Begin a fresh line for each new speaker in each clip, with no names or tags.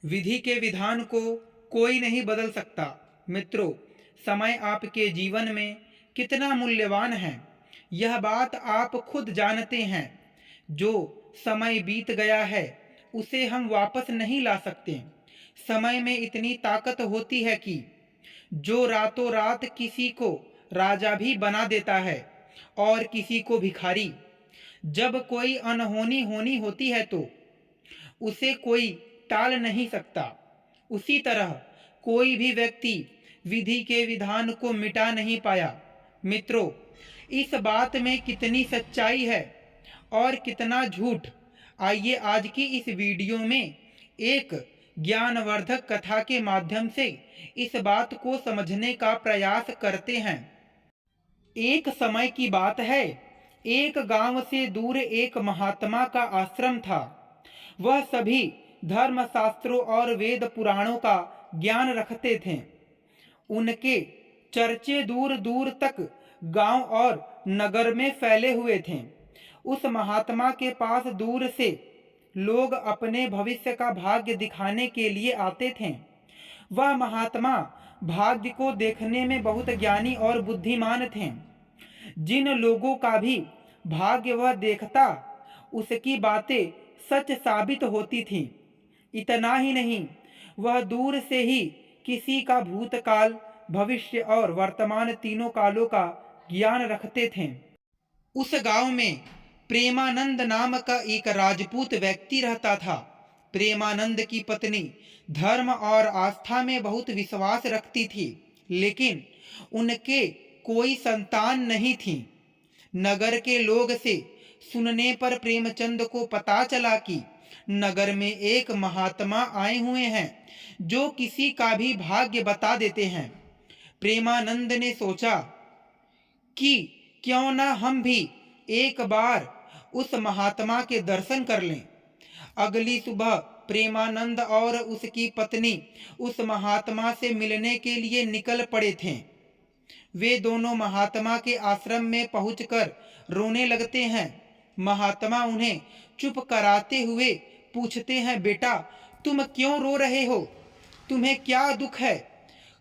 विधि के विधान को कोई नहीं बदल सकता। मित्रों, समय आपके जीवन में कितना मूल्यवान है, यह बात आप खुद जानते हैं। जो समय बीत गया है उसे हम वापस नहीं ला सकते। समय में इतनी ताकत होती है कि जो रातों रात किसी को राजा भी बना देता है और किसी को भिखारी। जब कोई अनहोनी होनी होती है तो उसे कोई टाल नहीं सकता। उसी तरह कोई भी व्यक्ति विधि के विधान को मिटा नहीं पाया। मित्रों, इस बात में कितनी सच्चाई है और कितना झूठ, आइए आज की इस वीडियो में एक ज्ञानवर्धक कथा के माध्यम से इस बात को समझने का प्रयास करते हैं। एक समय की बात है, एक गांव से दूर एक महात्मा का आश्रम था। वह सभी धर्मशास्त्रों और वेद पुराणों का ज्ञान रखते थे। उनके चर्चे दूर दूर तक गांव और नगर में फैले हुए थे। उस महात्मा के पास दूर से लोग अपने भविष्य का भाग्य दिखाने के लिए आते थे। वह महात्मा भाग्य को देखने में बहुत ज्ञानी और बुद्धिमान थे। जिन लोगों का भी भाग्य वह देखता, उसकी बातें सच साबित होती थीं। इतना ही नहीं, वह दूर से ही किसी का भूतकाल, भविष्य और वर्तमान तीनों कालों का ज्ञान रखते थे। उस गांव में प्रेमानंद नाम का एक राजपूत व्यक्ति रहता था। प्रेमानंद की पत्नी धर्म और आस्था में बहुत विश्वास रखती थी, लेकिन उनके कोई संतान नहीं थी। नगर के लोग से सुनने पर प्रेमचंद को पता चला कि नगर में एक महात्मा आए हुए हैं जो किसी का भी भाग्य बता देते हैं। प्रेमानंद ने सोचा कि क्यों ना हम भी एक बार उस महात्मा के दर्शन कर लें। अगली सुबह प्रेमानंद और उसकी पत्नी उस महात्मा से मिलने के लिए निकल पड़े थे। वे दोनों महात्मा के आश्रम में पहुंचकर रोने लगते हैं। महात्मा उन्हें चुप कराते हुए पूछते हैं, बेटा तुम क्यों रो रहे हो? तुम्हें क्या दुख है?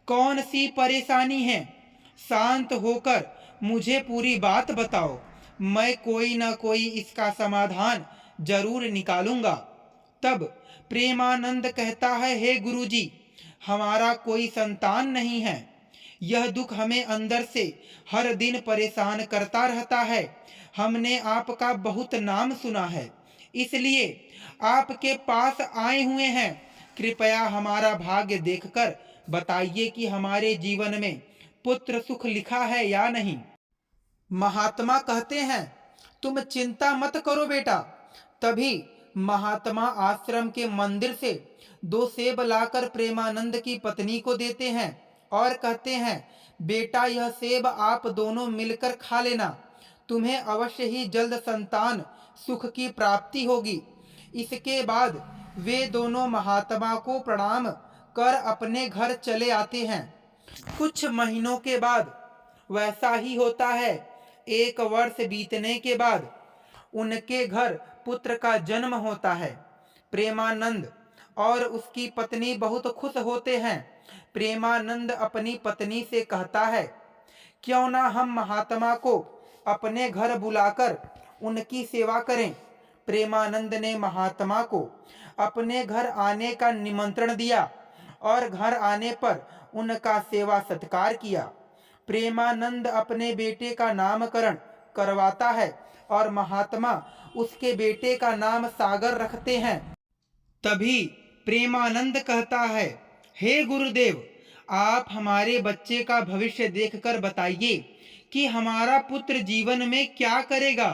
कौन सी परेशानी है? शांत होकर मुझे पूरी बात बताओ, मैं कोई ना कोई इसका समाधान जरूर निकालूंगा। तब प्रेमानंद कहता है, हे गुरुजी, हमारा कोई संतान नहीं है। यह दुख हमें अंदर से हर दिन परेशान करता रहता है। हमने आपका बहुत नाम सुना है, इसलिए आपके पास आए हुए हैं। कृपया हमारा भाग्य देखकर बताइए कि हमारे जीवन में पुत्र सुख लिखा है या नहीं। महात्मा कहते हैं, तुम चिंता मत करो बेटा। तभी महात्मा आश्रम के मंदिर से 2 सेब लाकर प्रेमानंद की पत्नी को देते हैं और कहते हैं, बेटा यह सेब आप दोनों मिलकर खा लेना। तुम्हें अवश्य ही जल्द संतान सुख की प्राप्ति होगी। इसके बाद वे दोनों महात्मा को प्रणाम कर अपने घर चले आते हैं। कुछ महीनों के बाद वैसा ही होता है। 1 वर्ष बीतने के बाद उनके घर पुत्र का जन्म होता है। प्रेमानंद और उसकी पत्नी बहुत खुश होते हैं। प्रेमानंद अपनी पत्नी से कहता है, क्यों ना हम महात्मा को अपने घर बुलाकर उनकी सेवा करें। प्रेमानंद ने महात्मा को अपने घर आने का निमंत्रण दिया और घर आने पर उनका सेवा सत्कार किया। प्रेमानंद अपने बेटे का नामकरण करवाता है और महात्मा उसके बेटे का नाम सागर रखते हैं। तभी प्रेमानंद कहता है, हे गुरुदेव, आप हमारे बच्चे का भविष्य देखकर बताइए कि हमारा पुत्र जीवन में क्या करेगा।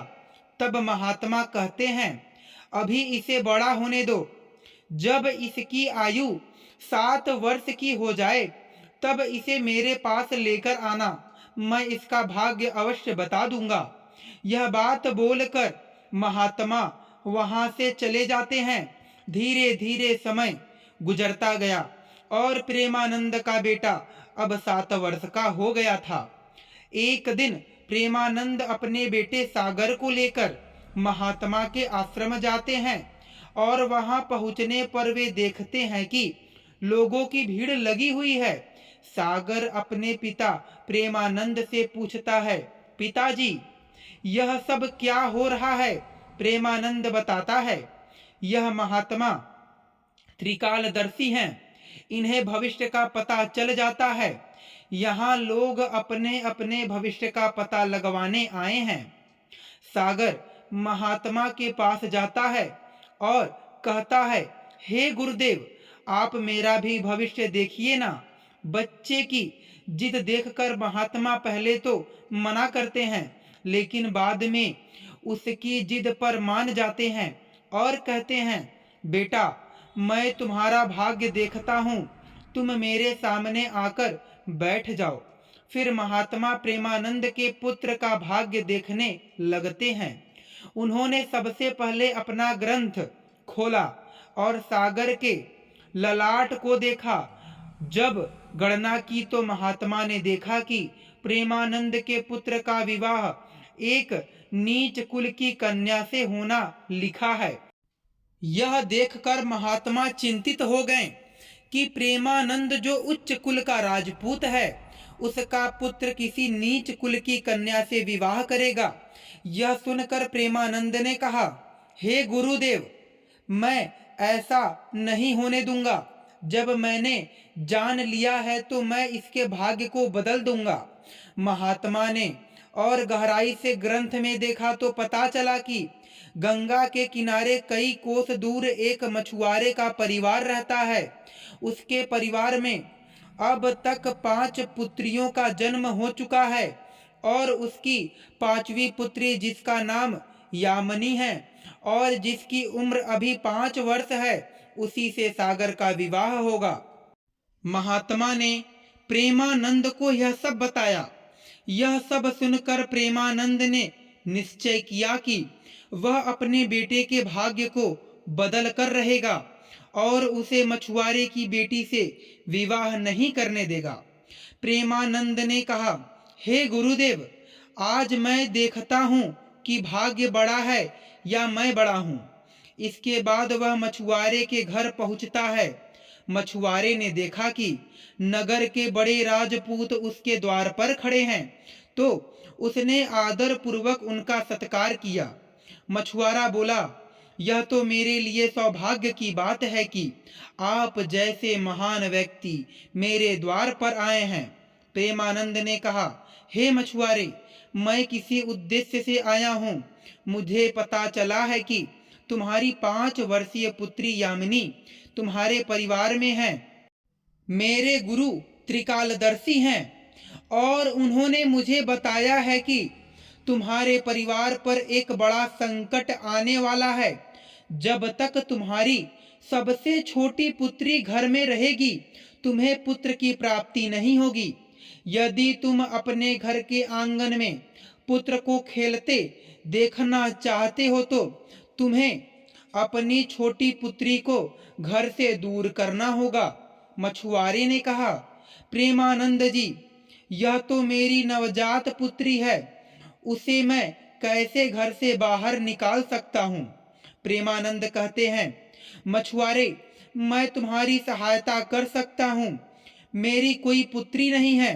तब महात्मा कहते हैं, अभी इसे बड़ा होने दो। जब इसकी आयु 7 वर्ष की हो जाए तब इसे मेरे पास लेकर आना, मैं इसका भाग्य अवश्य बता दूंगा। यह बात बोलकर महात्मा वहां से चले जाते हैं। धीरे धीरे समय गुजरता गया और प्रेमानंद का बेटा अब 7 वर्ष का हो गया था। एक दिन प्रेमानंद अपने बेटे सागर को लेकर महात्मा के आश्रम जाते हैं और वहां पहुंचने पर वे देखते हैं कि लोगों की भीड़ लगी हुई है। सागर अपने पिता प्रेमानंद से पूछता है, पिताजी, यह सब क्या हो रहा है? प्रेमानंद बताता है, यह महात्मा त्रिकालदर्शी हैं, इन्हें भविष्य का पता चल जाता है। यहाँ लोग अपने अपने भविष्य का पता लगवाने आए हैं। सागर महात्मा के पास जाता है और कहता है, हे गुरुदेव, आप मेरा भी भविष्य देखिए ना। बच्चे की जिद देखकर महात्मा पहले तो मना करते हैं, लेकिन बाद में उसकी जिद पर मान जाते हैं और कहते हैं, बेटा, मैं तुम्हारा भाग्य देखता हूँ, तुम मेरे सामने आकर बैठ जाओ। फिर महात्मा प्रेमानंद के पुत्र का भाग्य देखने लगते हैं। उन्होंने सबसे पहले अपना ग्रंथ खोला और सागर के ललाट को देखा। जब गणना की तो महात्मा ने देखा कि प्रेमानंद के पुत्र का विवाह एक नीच कुल की कन्या से होना लिखा है। यह देखकर महात्मा चिंतित हो गए कि प्रेमानंद जो उच्च कुल का राजपूत है, उसका पुत्र किसी नीच कुल की कन्या से विवाह करेगा। यह सुनकर प्रेमानंद ने कहा, हे गुरुदेव, मैं ऐसा नहीं होने दूंगा। जब मैंने जान लिया है तो मैं इसके भाग्य को बदल दूंगा। महात्मा ने और गहराई से ग्रंथ में देखा तो पता चला कि गंगा के किनारे कई कोस दूर एक मछुआरे का परिवार रहता है। उसके परिवार में अब तक 5 पुत्रियों का जन्म हो चुका है और उसकी 5वीं पुत्री, जिसका नाम यामिनी है और जिसकी उम्र अभी 5 वर्ष है, उसी से सागर का विवाह होगा। महात्मा ने प्रेमानंद को यह सब बताया। यह सब सुनकर प्रेमानंद ने निश्चय किया कि वह अपने बेटे के भाग्य को बदल कर रहेगा और उसे मछुआरे की बेटी से विवाह नहीं करने देगा। प्रेमानंद ने कहा, हे गुरुदेव, आज मैं देखता हूँ कि भाग्य बड़ा है या मैं बड़ा हूँ। इसके बाद वह मछुआरे के घर पहुँचता है। मछुआरे ने देखा कि नगर के बड़े राजपूत उसके द्वार पर खड़े हैं, तो उसने आदर पूर्वक उनका सत्कार किया। मछुआरा बोला, यह तो मेरे लिए सौभाग्य की बात है कि आप जैसे महान व्यक्ति मेरे द्वार पर आए हैं। प्रेमानंद ने कहा, हे मछुआरे, मैं किसी उद्देश्य से आया हूँ। मुझे पता चला है कि तुम्हारी 5 वर्षीय पुत्री यामिनी तुम्हारे परिवार में है। मेरे गुरु त्रिकालदर्शी हैं और उन्होंने मुझे बताया है कि तुम्हारे परिवार पर एक बड़ा संकट आने वाला है। जब तक तुम्हारी सबसे छोटी पुत्री घर में रहेगी, तुम्हें पुत्र की प्राप्ति नहीं होगी। यदि तुम अपने घर के आंगन में पुत्र को खेलते देखना चाहते हो तो तुम्हें अपनी छोटी पुत्री को घर से दूर करना होगा। मछुआरे ने कहा, प्रेमानंद जी, यह तो मेरी नवजात पुत्री है, उसे मैं कैसे घर से बाहर निकाल सकता हूँ? प्रेमानंद कहते हैं, मछुआरे, मैं तुम्हारी सहायता कर सकता हूँ। मेरी कोई पुत्री नहीं है,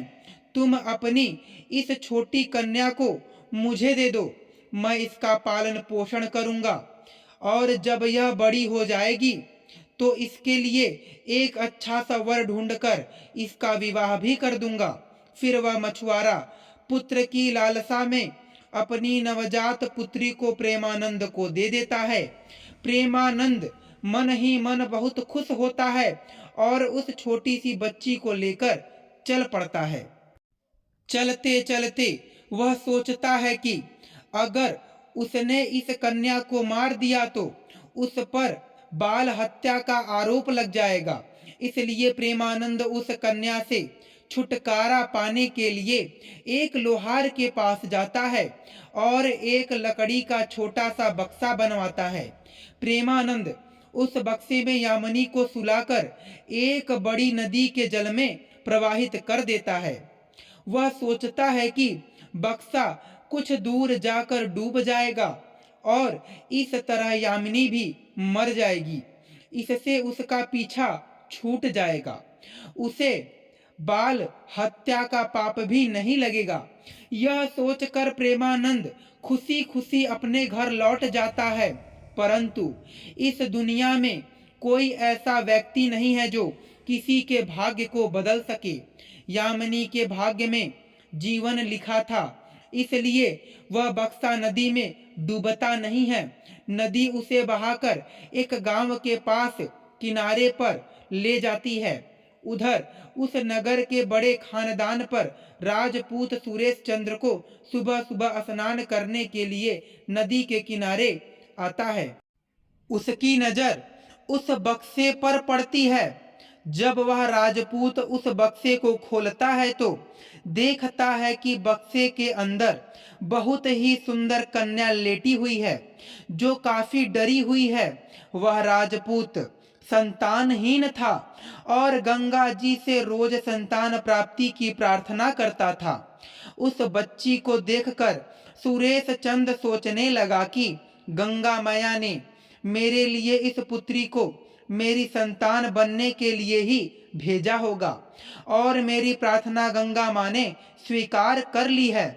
तुम अपनी इस छोटी कन्या को मुझे दे दो, मैं इसका पालन पोषण करूँगा और जब यह बड़ी हो जाएगी तो इसके लिए एक अच्छा सा वर ढूंढकर इसका विवाह भी कर दूंगा। फिर वह मछुआरा पुत्र की लालसा में अपनी नवजात पुत्री को प्रेमानंद को दे देता है। प्रेमानंद मन ही मन बहुत खुश होता है और उस छोटी सी बच्ची को लेकर चल पड़ता है। चलते चलते वह सोचता है कि अगर उसने इस कन्या को मार दिया तो उस पर बाल हत्या का आरोप लग जाएगा। इसलिए प्रेमानंद उस कन्या से छुटकारा पाने के लिए एक लोहार के पास जाता है और एक लकड़ी का छोटा सा बक्सा बनवाता है। प्रेमानंद उस बक्से में यामिनी को सुलाकर एक बड़ी नदी के जल में प्रवाहित कर देता है। वह सोचता है कि बक्सा कुछ दूर जाकर डूब जाएगा और इस तरह यामिनी भी मर जाएगी। इससे उसका पीछा छूट जाएगा, उसे बाल हत्या का पाप भी नहीं लगेगा। यह सोचकर प्रेमानंद खुशी खुशी अपने घर लौट जाता है। परंतु इस दुनिया में कोई ऐसा व्यक्ति नहीं है जो किसी के भाग्य को बदल सके। यामिनी के भाग्य में जीवन लिखा था, इसलिए वह बक्सा नदी में डूबता नहीं है। नदी उसे बहाकर एक गांव के पास किनारे पर ले जाती है। उधर उस नगर के बड़े खानदान पर राजपूत सुरेश चंद्र को सुबह सुबह स्नान करने के लिए नदी के किनारे आता है। उसकी नजर उस बक्से पर पड़ती है। जब वह राजपूत उस बक्से को खोलता है तो देखता है कि बक्से के अंदर बहुत ही सुंदर कन्या लेटी हुई है, जो काफी डरी हुई है। वह राजपूत संतानहीन था और गंगा जी से रोज संतान प्राप्ति की प्रार्थना करता था। उस बच्ची को देखकर सुरेश चंद सोचने लगा कि गंगा मैया ने मेरे लिए इस पुत्री को मेरी संतान बनने के लिए ही भेजा होगा और मेरी प्रार्थना गंगा माँ ने स्वीकार कर ली है।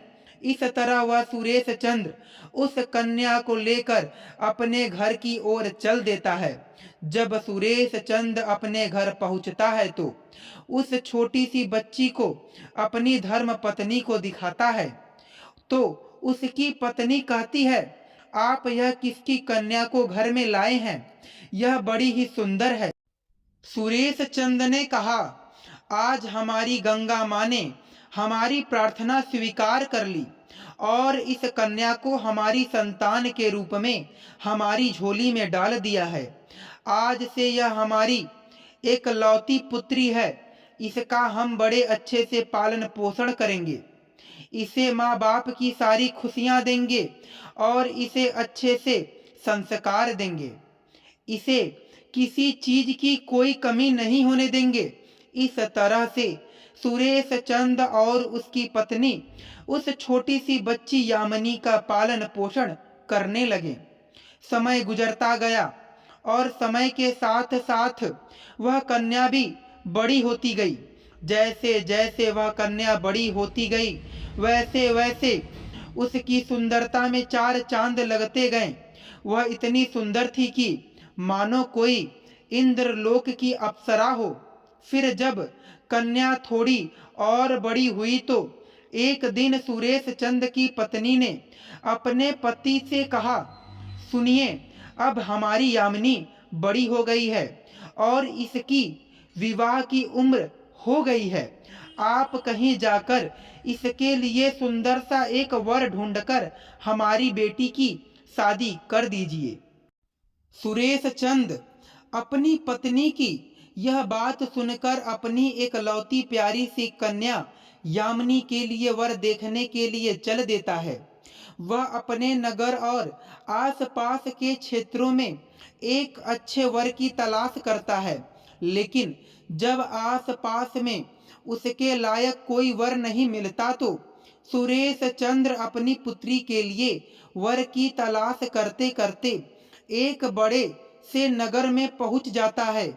इस तरह वह सुरेश चंद्र उस कन्या को लेकर अपने घर की ओर चल देता है। जब सुरेश चंद अपने घर पहुंचता है तो उस छोटी सी बच्ची को अपनी धर्म पत्नी को दिखाता है तो उसकी पत्नी कहती है, आप यह किसकी कन्या को घर में लाए हैं? यह बड़ी ही सुंदर है। सुरेश चंद ने कहा, आज हमारी गंगा माँ ने हमारी प्रार्थना स्वीकार कर ली और इस कन्या को हमारी संतान के रूप में हमारी झोली में डाल दिया है। आज से यह हमारी एक लौती पुत्री है। इसका हम बड़े अच्छे से पालन पोषण करेंगे, इसे माँ बाप की सारी खुशियाँ देंगे और इसे अच्छे से संस्कार देंगे। इसे किसी चीज की कोई कमी नहीं होने देंगे। इस तरह से सुरेश चंद और उसकी पत्नी उस छोटी सी बच्ची यामिनी का पालन पोषण करने लगे। समय गुजरता गया और समय के साथ साथ वह कन्या भी बड़ी होती गई। जैसे जैसे वह कन्या बड़ी होती गई वैसे वैसे उसकी सुंदरता में चार चांद लगते गए। वह इतनी सुंदर थी कि मानो कोई इंद्रलोक की अप्सरा हो। फिर जब कन्या थोड़ी और बड़ी हुई तो एक दिन सुरेश चंद की पत्नी ने अपने पति से कहा, सुनिए, अब हमारी यामिनी बड़ी हो गई है और इसकी विवाह की उम्र हो गई है। आप कहीं जाकर इसके लिए सुंदर सा एक वर ढूंढकर हमारी बेटी की शादी कर दीजिए। सुरेश चंद अपनी पत्नी की यह बात सुनकर अपनी एक लौती प्यारी सी कन्या यामिनी के लिए वर देखने के लिए चल देता है। वह अपने नगर और आसपास के क्षेत्रों में एक अच्छे वर की तलाश करता है, लेकिन जब आसपास में उसके लायक कोई वर नहीं मिलता तो सुरेश चंद्र अपनी पुत्री के लिए वर की तलाश करते करते एक बड़े से नगर में पहुंच जाता है।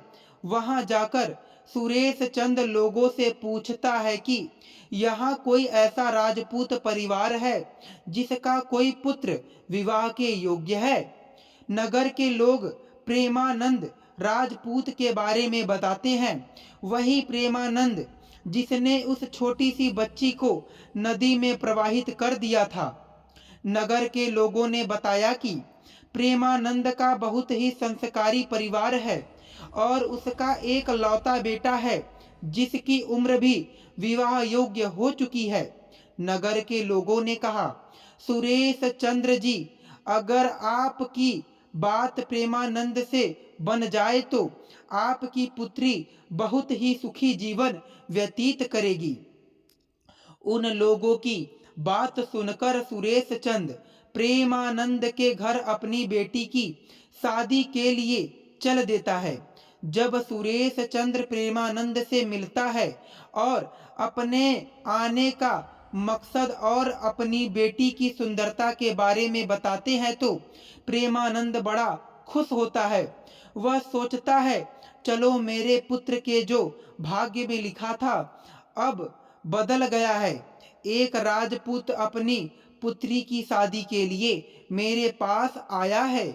वहां जाकर सुरेश चंद लोगों से पूछता है कि यहाँ कोई ऐसा राजपूत परिवार है जिसका कोई पुत्र विवाह के योग्य है। नगर के लोग प्रेमानंद राजपूत के बारे में बताते हैं। वही प्रेमानंद जिसने उस छोटी सी बच्ची को नदी में प्रवाहित कर दिया था। नगर के लोगों ने बताया कि प्रेमानंद का बहुत ही संस्कारी परिवार है और उसका एक लौता बेटा है जिसकी उम्र भी विवाह योग्य हो चुकी है। नगर के लोगों ने कहा, सुरेश चंद्र जी, अगर आपकी बात प्रेमानंद से बन जाए तो आपकी पुत्री बहुत ही सुखी जीवन व्यतीत करेगी। उन लोगों की बात सुनकर सुरेश चंद प्रेमानंद के घर अपनी बेटी की शादी के लिए चल देता है। जब सुरेश चंद्र प्रेमानंद से मिलता है और अपने आने का मकसद और अपनी बेटी की सुंदरता के बारे में बताते हैं तो प्रेमानंद बड़ा खुश होता है। वह सोचता है, चलो मेरे पुत्र के जो भाग्य में लिखा था अब बदल गया है। एक राजपूत अपनी पुत्री की शादी के लिए मेरे पास आया है।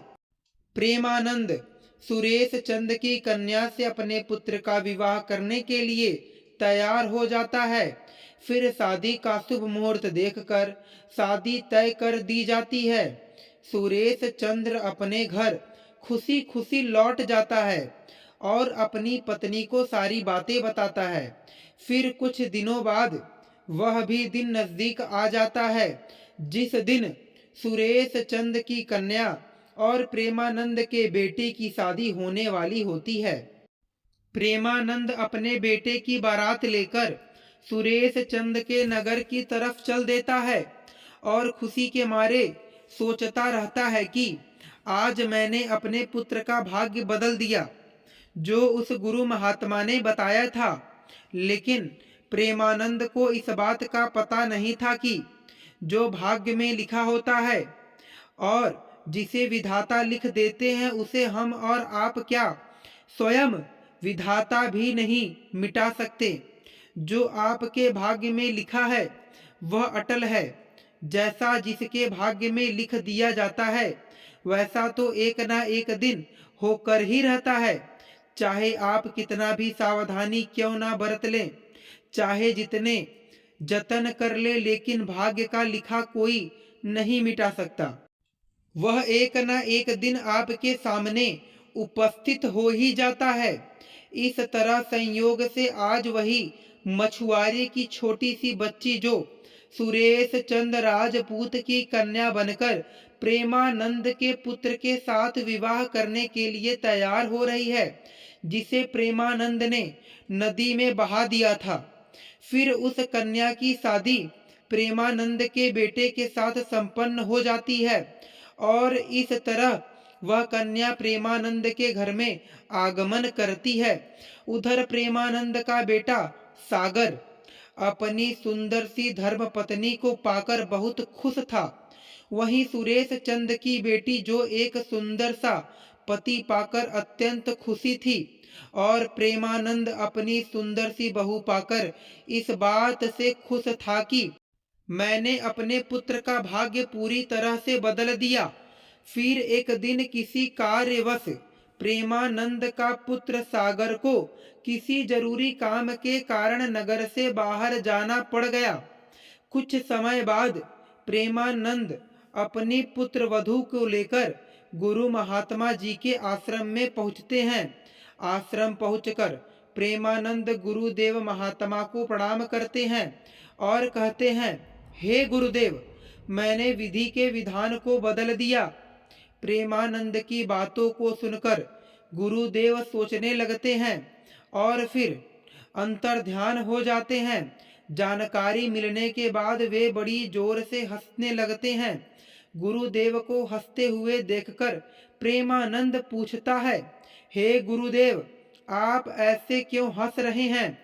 प्रेमानंद सुरेश चंद की कन्या से अपने पुत्र का विवाह करने के लिए तैयार हो जाता है। फिर शादी का शुभ मुहूर्त देखकर शादी तय कर दी जाती है। सुरेश चंद्र अपने घर खुशी खुशी लौट जाता है और अपनी पत्नी को सारी बातें बताता है। फिर कुछ दिनों बाद वह भी दिन नजदीक आ जाता है जिस दिन सुरेश चंद की कन्या और प्रेमानंद के बेटे की शादी होने वाली होती है। प्रेमानंद अपने बेटे की बारात लेकर सुरेश चंद के नगर की तरफ चल देता है और खुशी के मारे सोचता रहता है कि आज मैंने अपने पुत्र का भाग्य बदल दिया जो उस गुरु महात्मा ने बताया था। लेकिन प्रेमानंद को इस बात का पता नहीं था कि जो भाग्य में लिखा होता है और जिसे विधाता लिख देते हैं उसे हम और आप क्या स्वयं विधाता भी नहीं मिटा सकते। जो आपके भाग्य में लिखा है वह अटल है। जैसा जिसके भाग्य में लिख दिया जाता है वैसा तो एक ना एक दिन होकर ही रहता है। चाहे आप कितना भी सावधानी क्यों ना बरत लें, चाहे जितने जतन कर ले, लेकिन भाग्य का लिखा कोई नहीं मिटा सकता। वह एक ना एक दिन आपके सामने उपस्थित हो ही जाता है। इस तरह संयोग से आज वही मछुआरे की छोटी सी बच्ची जो सुरेश चंद राजपूत की कन्या बनकर प्रेमानंद के पुत्र के साथ विवाह करने के लिए तैयार हो रही है, जिसे प्रेमानंद ने नदी में बहा दिया था। फिर उस कन्या की शादी प्रेमानंद के बेटे के साथ संपन्न हो जाती है और इस तरह वह कन्या प्रेमानंद के घर में आगमन करती है। उधर प्रेमानंद का बेटा सागर अपनी सुंदर सी धर्म पत्नी को पाकर बहुत खुश था। वहीं सुरेश चंद की बेटी जो एक सुंदर सा पति पाकर अत्यंत खुशी थी और प्रेमानंद अपनी सुंदर सी बहू पाकर इस बात से खुश था कि मैंने अपने पुत्र का भाग्य पूरी तरह से बदल दिया। फिर एक दिन किसी कार्यवश प्रेमानंद का पुत्र सागर को किसी जरूरी काम के कारण नगर से बाहर जाना पड़ गया। कुछ समय बाद प्रेमानंद अपनी पुत्र वधू को लेकर गुरु महात्मा जी के आश्रम में पहुंचते हैं। आश्रम पहुंचकर प्रेमानंद गुरुदेव महात्मा को प्रणाम करते हैं और कहते हैं, हे गुरुदेव, मैंने विधि के विधान को बदल दिया। प्रेमानंद की बातों को सुनकर गुरुदेव सोचने लगते हैं और फिर अंतर्ध्यान हो जाते हैं। जानकारी मिलने के बाद वे बड़ी जोर से हंसने लगते हैं। गुरुदेव को हंसते हुए देखकर प्रेमानंद पूछता है, हे गुरुदेव, आप ऐसे क्यों हंस रहे हैं?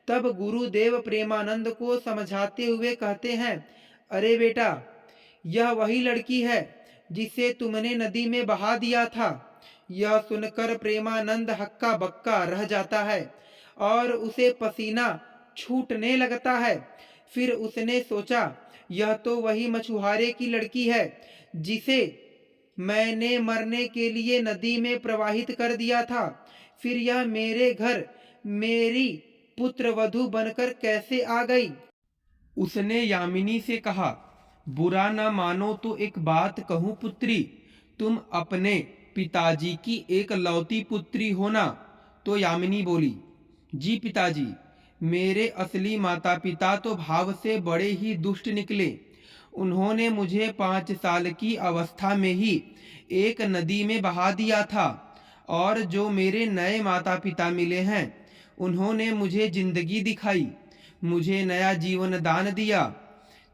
तब गुरुदेव प्रेमानंद को समझाते हुए कहते हैं, अरे बेटा, यह वही लड़की है जिसे तुमने नदी में बहा दिया था। यह सुनकर प्रेमानंद हक्का बक्का रह जाता है और उसे पसीना छूटने लगता है। फिर उसने सोचा, यह तो वही मछुआरे की लड़की है जिसे मैंने मरने के लिए नदी में प्रवाहित कर दिया था। फिर यह मेरे घर मेरी पुत्र वधू बनकर कैसे आ गई? उसने यामिनी से कहा, बुरा न मानो तो एक बात कहूं पुत्री, तुम अपने पिताजी की एक लौती पुत्री हो ना? तो यामिनी बोली, जी पिताजी, मेरे असली माता पिता तो भाव से बड़े ही दुष्ट निकले। उन्होंने मुझे 5 साल की अवस्था में ही एक नदी में बहा दिया था और जो मेरे नए माता पिता मिले हैं उन्होंने मुझे जिंदगी दिखाई, मुझे नया जीवन दान दिया।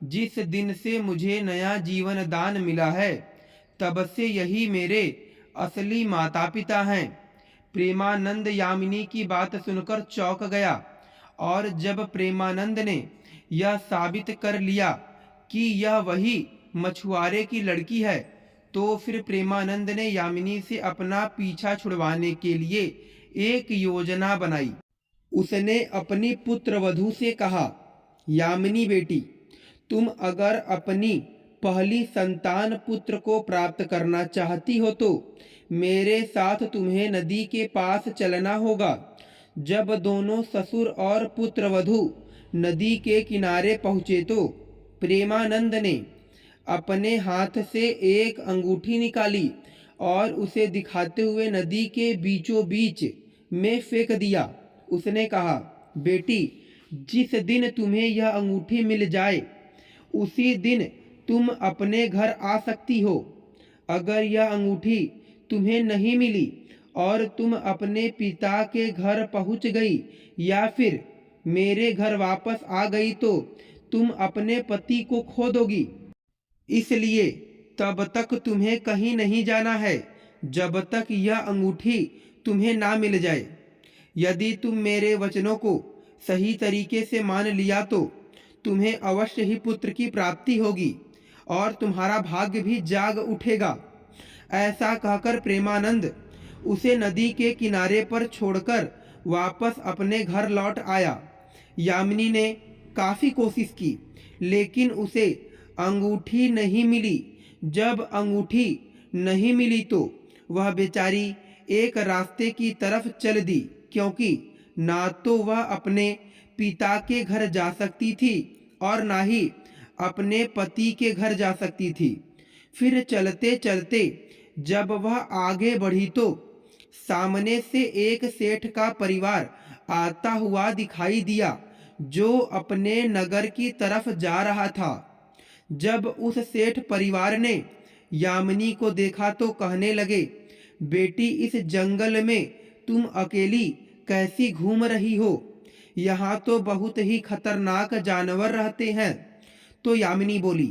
जिस दिन से मुझे नया जीवन दान मिला है तब से यही मेरे असली माता पिता हैं। प्रेमानंद यामिनी की बात सुनकर चौंक गया और जब प्रेमानंद ने
यह साबित कर लिया कि यह वही मछुआरे की लड़की है, तो फिर प्रेमानंद ने यामिनी से अपना पीछा छुड़वाने के लिए एक योजना बनाई। उसने अपनी पुत्रवधू से कहा, यामिनी बेटी, तुम अगर अपनी पहली संतान पुत्र को प्राप्त करना चाहती हो तो मेरे साथ तुम्हें नदी के पास चलना होगा। जब दोनों ससुर और पुत्रवधू नदी के किनारे पहुँचे तो प्रेमानंद ने अपने हाथ से एक अंगूठी निकाली और उसे दिखाते हुए नदी के बीचों बीच में फेंक दिया। उसने कहा, बेटी, जिस दिन तुम्हें यह अंगूठी मिल जाए उसी दिन तुम अपने घर आ सकती हो। अगर यह अंगूठी तुम्हें नहीं मिली और तुम अपने पिता के घर पहुंच गई या फिर मेरे घर वापस आ गई तो तुम अपने पति को खो दोगी। इसलिए तब तक तुम्हें कहीं नहीं जाना है जब तक यह अंगूठी तुम्हें ना मिल जाए। यदि तुम मेरे वचनों को सही तरीके से मान लिया तो तुम्हें अवश्य ही पुत्र की प्राप्ति होगी और तुम्हारा भाग्य भी जाग उठेगा। ऐसा कहकर प्रेमानंद उसे नदी के किनारे पर छोड़कर वापस अपने घर लौट आया। यामिनी ने काफ़ी कोशिश की लेकिन उसे अंगूठी नहीं मिली। जब अंगूठी नहीं मिली तो वह बेचारी एक रास्ते की तरफ चल दी, क्योंकि ना तो वह अपने पिता के घर जा सकती थी और ना ही अपने पति के घर जा सकती थी। फिर चलते चलते जब वह आगे बढ़ी तो सामने से एक सेठ का परिवार आता हुआ दिखाई दिया जो अपने नगर की तरफ जा रहा था। जब उस सेठ परिवार ने यामिनी को देखा तो कहने लगे, बेटी, इस जंगल में तुम अकेली कैसी घूम रही हो? यहाँ तो बहुत ही खतरनाक जानवर रहते हैं। तो यामिनी बोली,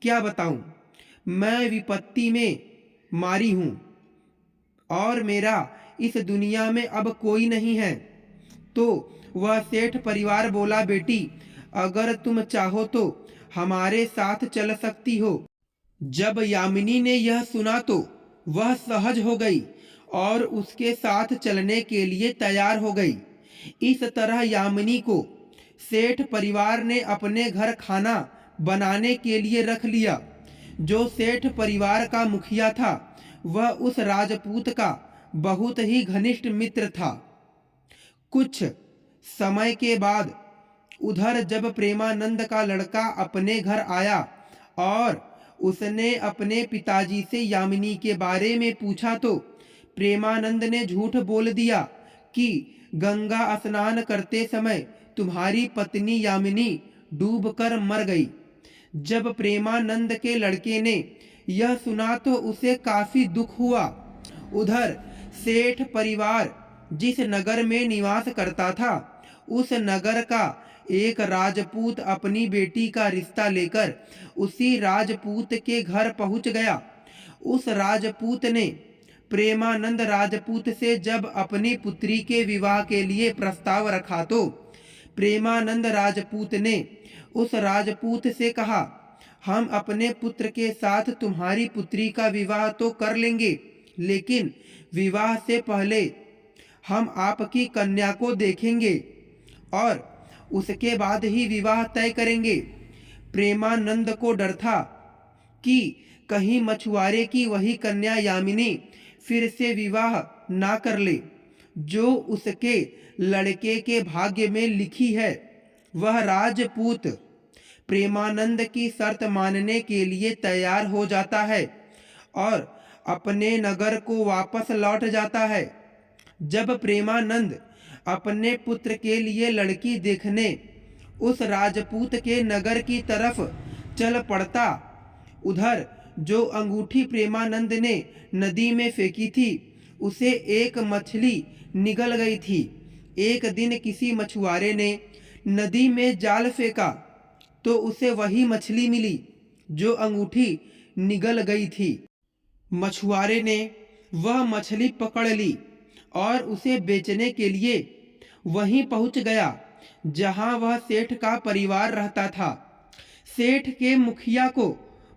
क्या बताऊं, मैं विपत्ति में मारी हूँ और मेरा इस दुनिया में अब कोई नहीं है। तो वह सेठ परिवार बोला, बेटी, अगर तुम चाहो तो हमारे साथ चल सकती हो। जब यामिनी ने यह सुना तो वह सहज हो गई और उसके साथ चलने के लिए तैयार हो गई। इस तरह यामिनी को सेठ परिवार ने अपने घर खाना बनाने के लिए रख लिया। जो सेठ परिवार का मुखिया था वह उस राजपूत का बहुत ही घनिष्ठ मित्र था। कुछ समय के बाद उधर जब प्रेमानंद का लड़का अपने घर आया और उसने अपने पिताजी से यामिनी के बारे में पूछा तो प्रेमानंद ने झूठ बोल दिया कि गंगा स्नान करते समय तुम्हारी पत्नी यामिनी डूबकर मर गई। जब प्रेमानंद के लड़के ने यह सुना तो उसे काफी दुख हुआ। उधर सेठ परिवार जिस नगर में निवास करता था उस नगर का एक राजपूत अपनी बेटी का रिश्ता लेकर उसी राजपूत के घर पहुंच गया। उस राजपूत ने प्रेमानंद राजपूत से जब अपनी पुत्री के विवाह के लिए प्रस्ताव रखा तो प्रेमानंद राजपूत ने उस राजपूत से कहा, हम अपने पुत्र के साथ तुम्हारी पुत्री का विवाह तो कर लेंगे, लेकिन विवाह से पहले हम आपकी कन्या को देखेंगे और उसके बाद ही विवाह तय करेंगे। प्रेमानंद को डर था कि कहीं मछुआरे की वही कन्या यामिनी फिर से विवाह ना कर ले जो उसके लड़के के भाग्य में लिखी है। वह राजपूत प्रेमानंद की शर्त मानने के लिए तैयार हो जाता है और अपने नगर को वापस लौट जाता है। जब प्रेमानंद अपने पुत्र के लिए लड़की देखने उस राजपूत के नगर की तरफ चल पड़ता, उधर जो अंगूठी प्रेमानंद ने नदी में फेंकी थी उसे एक मछली निगल गई थी। एक दिन किसी मछुआरे ने नदी में जाल फेंका तो उसे वही मछली मिली जो अंगूठी निगल गई थी। मछुआरे ने वह मछली पकड़ ली और उसे बेचने के लिए वहीं पहुंच गया। जहां वह सेठ का परिवार रहता था। सेठ के मुखिया को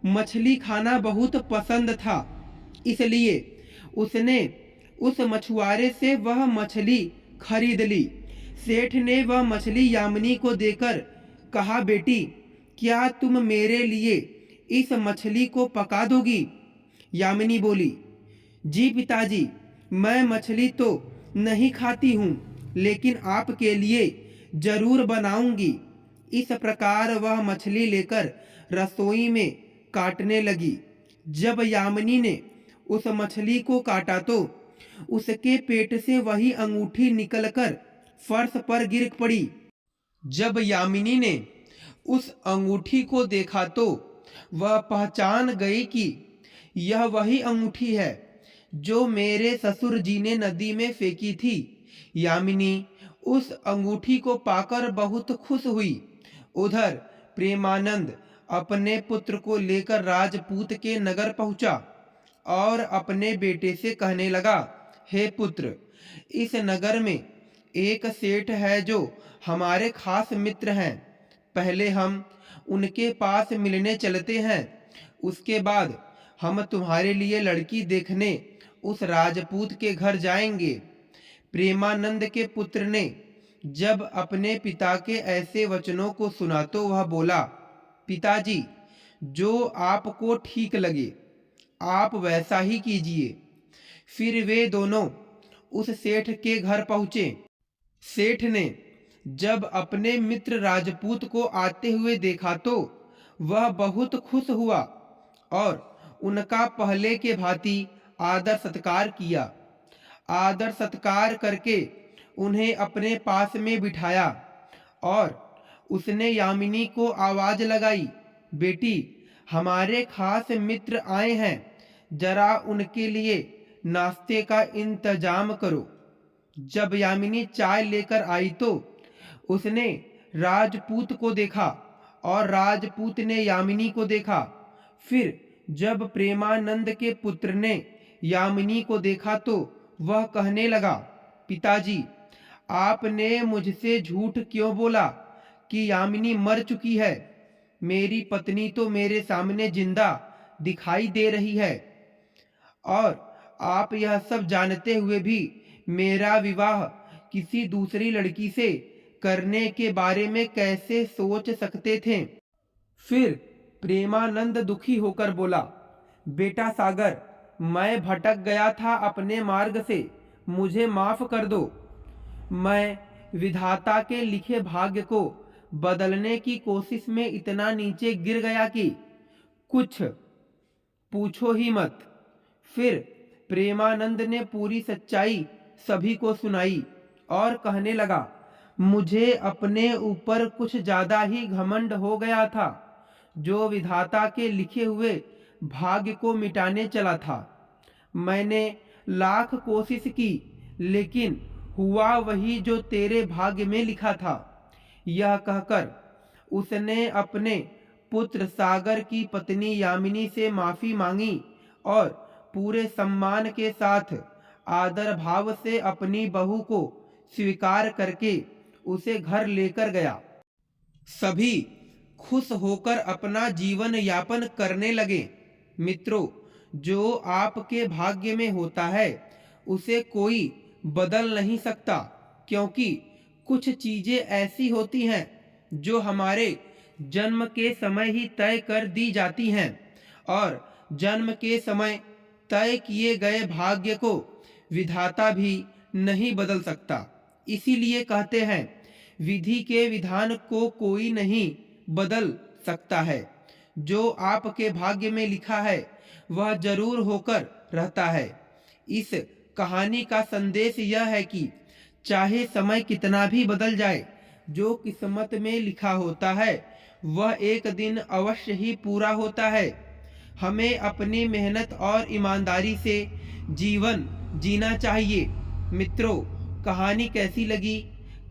मछली खाना बहुत पसंद था, इसलिए उसने उस मछुआरे से वह मछली खरीद ली। सेठ ने वह मछली यामिनी को देकर कहा, बेटी, क्या तुम मेरे लिए इस मछली को पका दोगी? यामिनी बोली, जी पिताजी, मैं मछली तो नहीं खाती हूँ, लेकिन आपके लिए जरूर बनाऊंगी। इस प्रकार वह मछली लेकर रसोई में काटने लगी। जब यामिनी ने उस मछली को काटा तो उसके पेट से वही अंगूठी निकलकर फर्श पर गिर पड़ी। जब यामिनी ने उस अंगूठी को देखा तो वह पहचान गई कि यह वही अंगूठी है जो मेरे ससुर जी ने नदी में फेंकी थी। यामिनी उस अंगूठी को पाकर बहुत खुश हुई। उधर प्रेमानंद अपने पुत्र को लेकर राजपूत के नगर पहुंचा और अपने बेटे से कहने लगा, हे पुत्र, इस नगर में एक सेठ है जो हमारे खास मित्र हैं। पहले हम उनके पास मिलने चलते हैं, उसके बाद हम तुम्हारे लिए लड़की देखने उस राजपूत के घर जाएंगे। प्रेमानंद के पुत्र ने जब अपने पिता के ऐसे वचनों को सुना तो वह बोला, पिताजी, जो आपको ठीक लगे आप वैसा ही कीजिए। फिर वे दोनों उस सेठ के घर पहुंचे। सेठ ने जब अपने मित्र राजपूत को आते हुए देखा तो वह बहुत खुश हुआ और उनका पहले के भांति आदर सत्कार किया। आदर सत्कार करके उन्हें अपने पास में बिठाया और उसने यामिनी को आवाज लगाई, बेटी, हमारे खास मित्र आए हैं, जरा उनके लिए नाश्ते का इंतजाम करो। जब यामिनी चाय लेकर आई तो उसने राजपूत को देखा और राजपूत ने यामिनी को देखा। फिर जब प्रेमानंद के पुत्र ने यामिनी को देखा तो वह कहने लगा, पिताजी, आपने मुझसे झूठ क्यों बोला कि यामिनी मर चुकी है? मेरी पत्नी तो मेरे सामने जिंदा दिखाई दे रही है और आप यह सब जानते हुए भी मेरा विवाह किसी दूसरी लड़की से करने के बारे में कैसे सोच सकते थे? फिर प्रेमानंद दुखी होकर बोला, बेटा सागर, मैं भटक गया था अपने मार्ग से, मुझे माफ कर दो। मैं विधाता के लिखे भाग्य को बदलने की कोशिश में इतना नीचे गिर गया कि कुछ पूछो ही मत। फिर प्रेमानंद ने पूरी सच्चाई सभी को सुनाई और कहने लगा, मुझे अपने ऊपर कुछ ज्यादा ही घमंड हो गया था, जो विधाता के लिखे हुए भाग्य को मिटाने चला था। मैंने लाख कोशिश की, लेकिन हुआ वही जो तेरे भाग्य में लिखा था। यह कहकर उसने अपने पुत्र सागर की पत्नी यामिनी से माफी मांगी और पूरे सम्मान के साथ आदर भाव से अपनी बहू को स्वीकार करके उसे घर लेकर गया। सभी खुश होकर अपना जीवन यापन करने लगे। मित्रों, जो आपके भाग्य में होता है उसे कोई बदल नहीं सकता, क्योंकि कुछ चीजें ऐसी होती हैं जो हमारे जन्म के समय ही तय कर दी जाती हैं और जन्म के समय तय किए गए भाग्य को विधाता भी नहीं बदल सकता। इसीलिए कहते हैं, विधि के विधान को कोई नहीं बदल सकता है। जो आपके भाग्य में लिखा है वह जरूर होकर रहता है। इस कहानी का संदेश यह है कि चाहे समय कितना भी बदल जाए, जो किस्मत में लिखा होता है वह एक दिन अवश्य ही पूरा होता है। हमें अपनी मेहनत और ईमानदारी से जीवन जीना चाहिए। मित्रों, कहानी कैसी लगी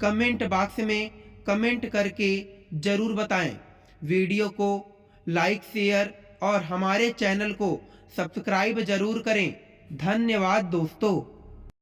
कमेंट बॉक्स में कमेंट करके जरूर बताएं। वीडियो को लाइक, शेयर और हमारे चैनल को सब्सक्राइब जरूर करें। धन्यवाद दोस्तों।